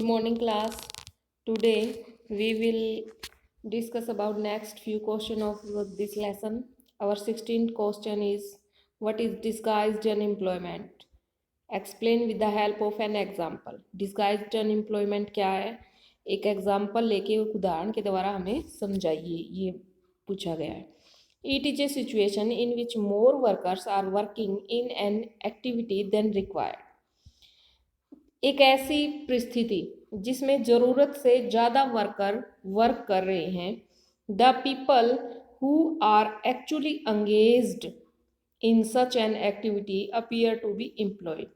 morning class. Today we will discuss about next few question of this lesson. Our 16th question is, what is disguised unemployment? Explain with the help of an example. Disguised unemployment क्या है? एक example लेके एक उदाहरण के द्वारा हमें समझाइए, ये पूछा गया है. It is a situation in which more workers are working in an activity than required. एक ऐसी परिस्थिति जिसमें जरूरत से ज़्यादा वर्कर वर्क कर रहे हैं. The people who are actually engaged in such an activity appear to be employed.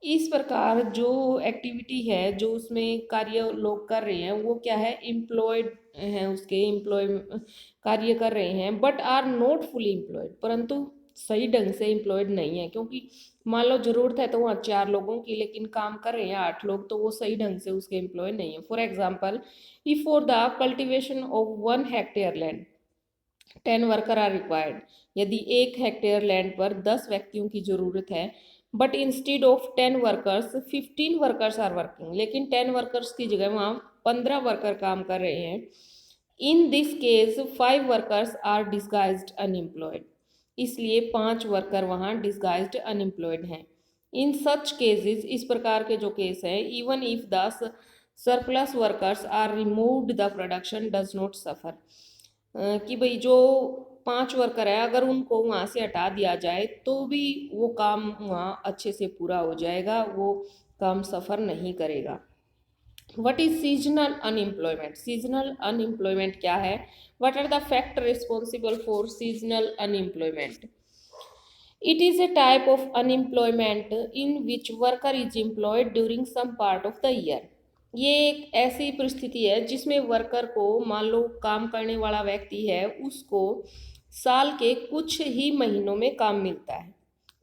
इस प्रकार जो एक्टिविटी है, जो उसमें कार्य लोग कर रहे हैं, वो क्या है, एम्प्लॉयड हैं, उसके एम्प्लॉय कार्य कर रहे हैं, but are not fully employed, परंतु सही ढंग से एम्प्लॉयड नहीं है. क्योंकि मान लो जरूरत है तो वहाँ 4 लोगों की, लेकिन काम कर रहे हैं 8 लोग, तो वो सही ढंग से उसके एम्प्लॉय नहीं है. For example, if for the cultivation of 1 hectare land 10 worker are required. यदि 1 हेक्टेयर लैंड पर 10 व्यक्तियों की जरूरत है, but instead of 10 workers 15 workers are working, लेकिन 10 वर्कर्स की जगह वहाँ 15 वर्कर काम कर रहे हैं. In this case 5 workers are disguised unemployed. इसलिए 5 वर्कर वहाँ डिस्गाइज्ड अनएम्प्लॉयड हैं. इन सच केसेस, इस प्रकार के जो केस हैं, even if the surplus workers are removed the production does not suffer. कि भाई जो 5 वर्कर है, अगर उनको वहाँ से हटा दिया जाए तो भी वो काम वहाँ अच्छे से पूरा हो जाएगा, वो काम सफ़र नहीं करेगा. What is seasonal unemployment? Seasonal unemployment क्या है? What are the factor responsible for seasonal unemployment? It is a type of unemployment in which worker is employed during some part of the year. ये एक ऐसी परिस्थिति है जिसमें worker को, मान लो काम करने वाला व्यक्ति है, उसको साल के कुछ ही महीनों में काम मिलता है.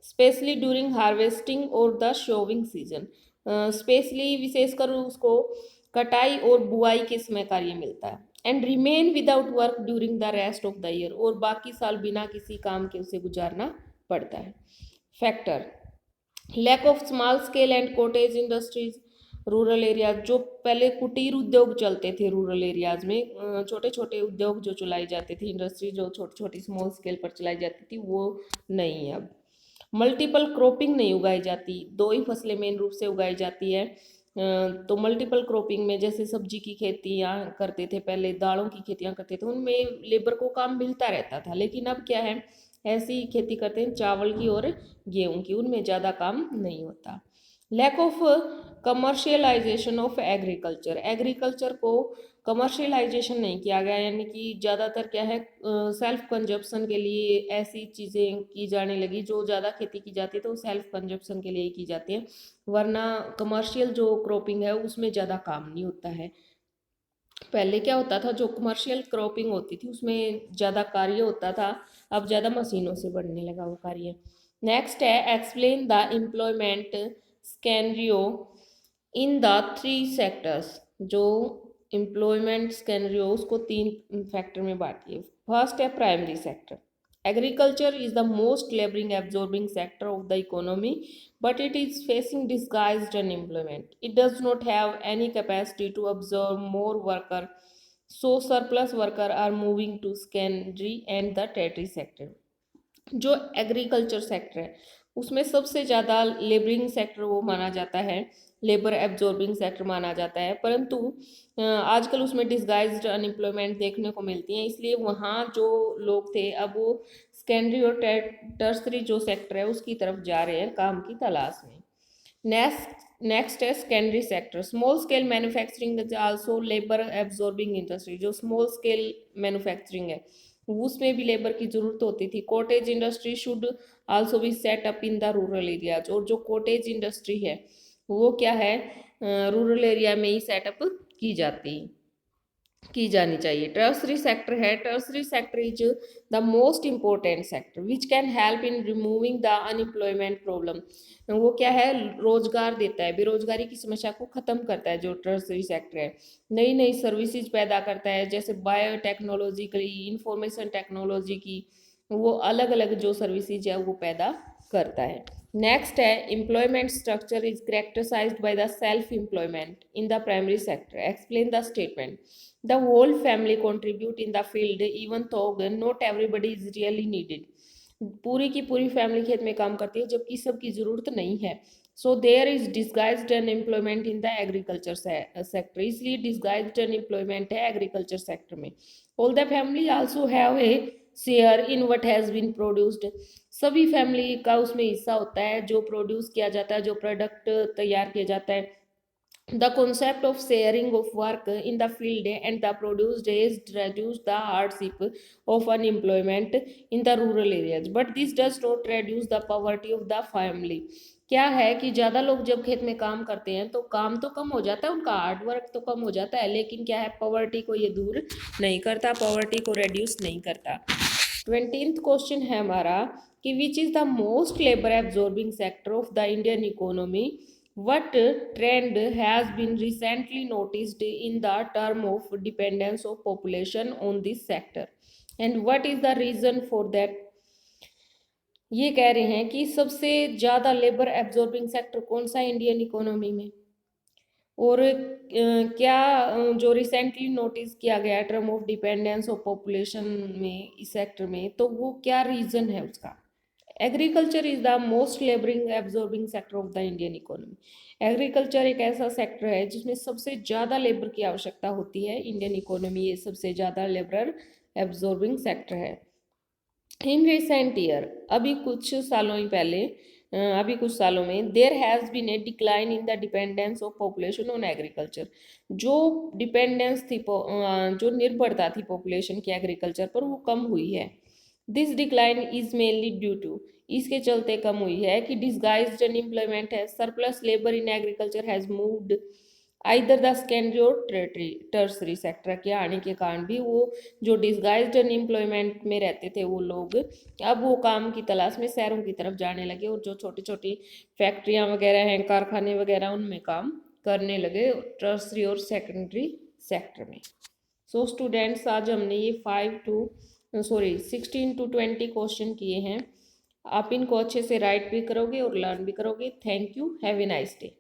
स्पेशली ड्यूरिंग हार्वेस्टिंग और द शोविंग सीजन. स्पेशली विशेषकर उसको कटाई और बुआई के समय कार्य मिलता है. And remain without work during the rest of the year. और बाकी साल बिना किसी काम के उसे गुजारना पड़ता है. Factor: lack of small scale and cottage industries. Rural area, जो पहले कुटीर उद्योग चलते थे रूरल एरियाज में, छोटे छोटे उद्योग जो चलाए जाते थे, इंडस्ट्री जो छोटी छोटी स्मॉल स्केल पर चलाई जाती थी, वो नहीं है अब. मल्टीपल क्रॉपिंग नहीं उगाई जाती, 2 ही फसलें मेन रूप से उगाई जाती है. तो मल्टीपल क्रॉपिंग में जैसे सब्जी की खेतियाँ करते थे पहले, दालों की खेतियाँ करते थे, उनमें लेबर को काम मिलता रहता था. लेकिन अब क्या है, ऐसी खेती करते हैं चावल की और गेहूं की, उनमें ज़्यादा काम नहीं होता. Lack of commercialization of agriculture. Agriculture को कमर्शियलाइजेशन नहीं किया गया, यानी कि ज़्यादातर क्या है, सेल्फ कंजप्शन के लिए ऐसी चीज़ें की जाने लगी. जो ज़्यादा खेती की जाती है तो सेल्फ कंजप्शन के लिए ही की जाती है, वरना कमर्शियल जो क्रॉपिंग है उसमें ज़्यादा काम नहीं होता है. पहले क्या होता था, जो कमर्शियल क्रॉपिंग होती थी उसमें ज़्यादा कार्य होता था, अब ज़्यादा मशीनों से बढ़ने लगा वो कार्य. नेक्स्ट है, explain the employment scenario in the 3 sectors. जो एम्प्लॉयमेंट स्कैनरियो उसको 3 फैक्टर में बांटिए. फर्स्ट है primary sector. Agriculture is the most laboring absorbing sector of the economy, but it is facing disguised unemployment. It does not have any capacity to absorb more worker, so surplus worker are moving to secondary and the tertiary sector. जो agriculture sector है उसमें सबसे ज़्यादा labouring sector वो माना जाता है, labour absorbing sector माना जाता है, परंतु आजकल उसमें डिस्गाइज्ड अनएम्प्लॉयमेंट देखने को मिलती है. इसलिए वहाँ जो लोग थे अब वो सेकेंडरी और टर्सरी जो सेक्टर है उसकी तरफ जा रहे हैं काम की तलाश में. नेक्स्ट है secondary sector. Small scale manufacturing is also labour absorbing industry. जो स्मॉल स्केल मैन्युफैक्चरिंग है उसमें भी लेबर की जरूरत होती थी. Cottage industry should also be set up in the rural areas. और जो कॉटेज इंडस्ट्री है वो क्या है, रूरल एरिया में ही सेटअप की जानी चाहिए. टर्सरी सेक्टर है. Tertiary sector is the most important sector which can help in removing the unemployment problem. वो क्या है, रोजगार देता है, बेरोजगारी की समस्या को ख़त्म करता है. जो टर्सरी सेक्टर है नई नई सर्विसेज पैदा करता है, जैसे बायोटेक्नोलॉजी की, इंफॉर्मेशन टेक्नोलॉजी की, वो अलग अलग जो सर्विसेज है वो पैदा करता है. नेक्स्ट है employment structure is characterised by the self employment in the primary sector, explain the statement. The whole family contribute in the field even though not everybody is really needed. पूरी की पूरी family खेत में काम करती है जबकि सबकी जरूरत नहीं है। So there is disguised unemployment in the agriculture sector, इसलिए डिस्गाइज्ड अनएम्प्लॉयमेंट है एग्रीकल्चर सेक्टर में। All the family also have a share in what has been produced, सभी फैमिली का उसमें हिस्सा होता है जो प्रोड्यूस किया जाता है, जो प्रोडक्ट तैयार किया जाता है। The concept of sharing of work in the field and the produce is reduce the hardship of unemployment in the rural areas, but this does not reduce the poverty of the family। क्या है कि ज़्यादा लोग जब खेत में काम करते हैं तो काम तो कम हो जाता है, उनका हार्ड वर्क तो कम हो जाता है, लेकिन क्या है पॉवर्टी को ये दूर नहीं करता, पॉवर्टी को रेड्यूस नहीं करता। 20th क्वेश्चन है हमारा कि which is the most labour absorbing sector of the Indian economy, what trend has been recently noticed in the term of dependence of population on this sector and what is the reason for that। ये कह रहे हैं कि सबसे ज़्यादा labour absorbing sector कौन सा है इंडियन इकोनॉमी में, और क्या जो रिसेंटली नोटिस किया गया term of dependence of population में इस सेक्टर में, तो वो क्या रीज़न है उसका। Agriculture is the most labouring absorbing sector of the Indian economy. Agriculture एक ऐसा सेक्टर है जिसमें सबसे ज़्यादा लेबर की आवश्यकता होती है, इंडियन इकोनॉमी ये सबसे ज़्यादा लेबर एब्जॉर्बिंग सेक्टर है। इन रिसेंट ईयर, अभी कुछ सालों में there has been a decline in the dependence of population on agriculture, जो डिपेंडेंस थी जो निर्भरता थी पॉपुलेशन की एग्रीकल्चर पर वो कम हुई है। This decline is mainly due to, इसके चलते कम हुई है कि डिस्गाइज्ड अनएम्प्लॉयमेंट है, surplus labour in agriculture has moved either the secondary और टर्सरी सेक्टर के आने के कारण भी वो जो डिस्गाइज्ड अनएम्प्लॉयमेंट में रहते थे वो लोग अब वो काम की तलाश में शहरों की तरफ जाने लगे, और जो छोटी छोटी फैक्ट्रियाँ वगैरह हैं, कारखाने वगैरह, उनमें काम करने लगे टर्सरी और सेकेंडरी सेक्टर में। सो स्टूडेंट्स, आज हमने ये 16 to 20 क्वेश्चन किए हैं। आप इनको अच्छे से राइट भी करोगे और लर्न भी करोगे। Thank you, have a nice day.